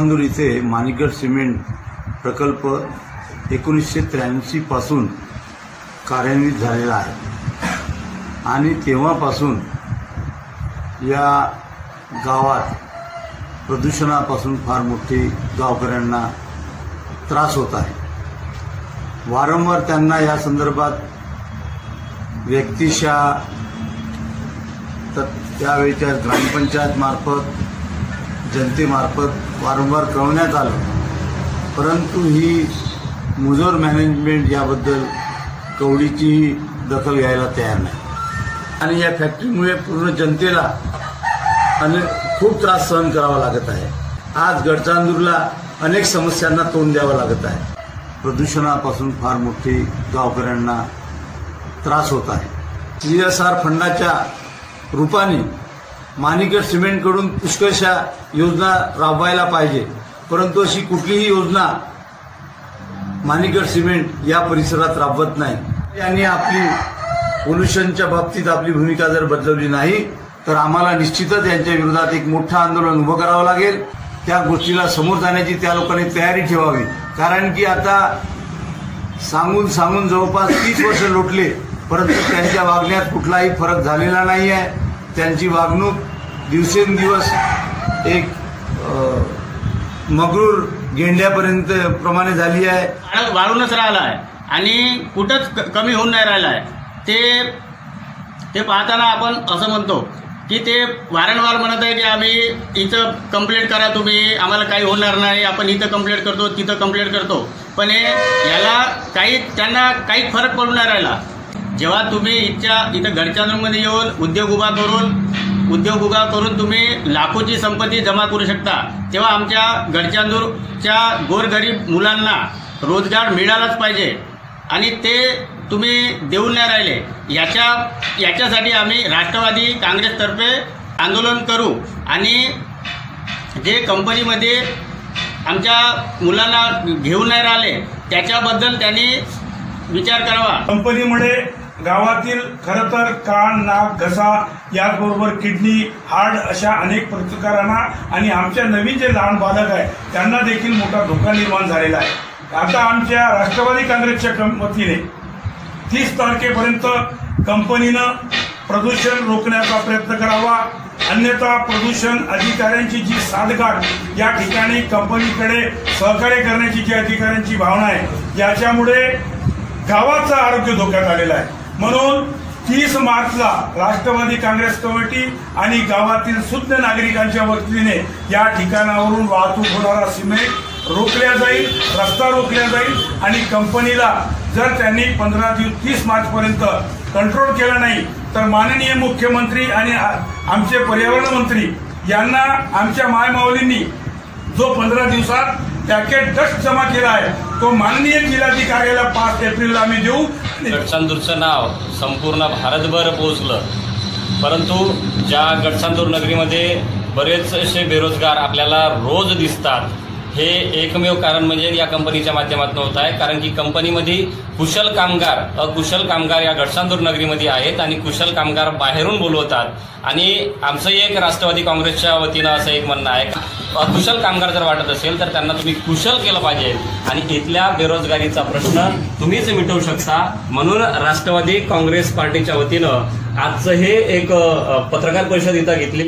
गडचांदूर इथे माणिकगड सिमेंट प्रकल्प 1983 पासून कार्यान्वित झालेला आहे आणि तेव्हापासून या गावात प्रदूषणापासून फार मोठी गावकऱ्यांना त्रास होत आहे। वारंवार त्यांना या संदर्भात व्यक्तिशः त्यावेळच्या ग्रामपंचायत मार्फत जनतेमार्फत वारंवार कळवण्यात आलं, परंतु ही मुजोर मॅनेजमेंट याबद्दल कवडीची दखल घ्यायला तयार नाही आणि या फॅक्टरीमुळे पूर्ण जनतेला खूप त्रास सहन करावा लागत आहे। आज गडचांदूरला अनेक समस्यांना तोंड द्यावं लागत आहे। प्रदूषणापासून फार मोठी गावकऱ्यांना त्रास होत आहे। CSR फंडाच्या रूपाने माणिकगड सिमेंटकडून पुष्कळशा योजना राबवायला पाहिजे, परंतु अशी कुठलीही योजना माणिकगड सिमेंट या परिसरात राबवत नाही। यांनी आपली पोल्युशनच्या बाबतीत आपली भूमिका जर बदलवली नाही तर आम्हाला निश्चितच यांच्या विरोधात एक मोठं आंदोलन उभं करावं लागेल। त्या गोष्टीला समोर जाण्याची त्या लोकांनी तयारी ठेवावी, कारण की आता सांगून जवळपास 30 वर्ष लोटले, परंतु त्यांच्या वागण्यात कुठलाही फरक झालेला नाही आहे। त्यांची वागणूक दिवसेंदिवस एक मगरूर गेंड्यापर्यंत प्रमाणे झाली आहे, वाढूनच राहिला आहे आणि कुठंच कमी होऊन नाही राहिला आहे। ते पाहताना आपण असं म्हणतो की ते वारंवार म्हणत आहे की आम्ही इथं कंप्लेंट करा, तुम्ही आम्हाला काही होणार नाही, आपण इथं कंप्लेंट करतो तिथं कंप्लेंट करतो, पण याला त्यांना काही फरक पडून नाही राहिला। जेव्हा तुम्ही इथं गडचांदूरमध्ये येऊन उद्योग उभा करून तुम्ही लाखोची संपत्ती जमा करू शकता, तेव्हा आमच्या गडचांदूरच्या गोरगरीब मुलांना रोजगार मिळालाच पाहिजे आणि ते तुम्ही देऊन नाही राहिले। याच्यासाठी आम्ही राष्ट्रवादी काँग्रेसतर्फे आंदोलन करू आणि जे कंपनीमध्ये आमच्या मुलांना घेऊन नाही राहिले त्याच्याबद्दल त्यांनी विचार करावा। कंपनीमुळे गावातील खरं तर कान, नाक, घसा याचबरोबर किडनी, हार्ट अशा अनेक प्रकारांना आणि आमच्या नवीन जे लहान बालक आहे त्यांना देखील मोठा धोका निर्माण झालेला आहे। आता आमच्या राष्ट्रवादी काँग्रेसच्या वतीने 30 तारखेपर्यंत कंपनीनं प्रदूषण रोखण्याचा प्रयत्न करावा, अन्यथा प्रदूषण अधिकाऱ्यांची जी साठगाठ या ठिकाणी कंपनीकडे सहकार्य करण्याची जी अधिकाऱ्यांची भावना आहे याच्यामुळे गावाचं आरोग्य धोक्यात आलेलं आहे। म्हणून 30 मार्चला राष्ट्रवादी काँग्रेस कमिटी आणि गावातील शुद्ध नागरिकांच्या वतीने या ठिकाणावरून वाहतूक होणारा सिमेंट रोखल्या जाईल, रस्ता रोखला जाईल आणि कंपनीला जर त्यांनी 30 मार्चपर्यंत कंट्रोल केला नाही तर माननीय मुख्यमंत्री आणि आमचे पर्यावरण मंत्री यांना आमच्या मायमाऊलींनी जो 15 दिवसात पॅकेट डस्ट जमा केला आहे तो माननीय जिल्हाधिकाऱ्याला 5 एप्रिलला आम्ही देऊ। गडचांदूरचं नाव संपूर्ण भारतभर पोहोचलं, परंतु ज्या गडचांदूर नगरीमध्ये बरेच असे बेरोजगार आपल्याला रोज दिसतात, हे एकमेव कारण म्हणजे या कंपनीच्या माध्यमातून होत आहे, कारण की कंपनीमध्ये कुशल कामगार अकुशल कामगार या गडचांदूर नगरीमध्ये आहेत आणि कुशल कामगार बाहेरून बोलवतात। आणि आमचं एक राष्ट्रवादी काँग्रेसच्या वतीनं असं एक म्हणणं आहे, अकुशल कामगार जर वाटत असेल तर त्यांना तुम्ही कुशल केलं पाहिजे आणि इथल्या बेरोजगारीचा प्रश्न तुम्हीच मिटवू शकता। म्हणून राष्ट्रवादी काँग्रेस पार्टीच्या वतीनं आजचं हे एक पत्रकार परिषद इथं घेतली।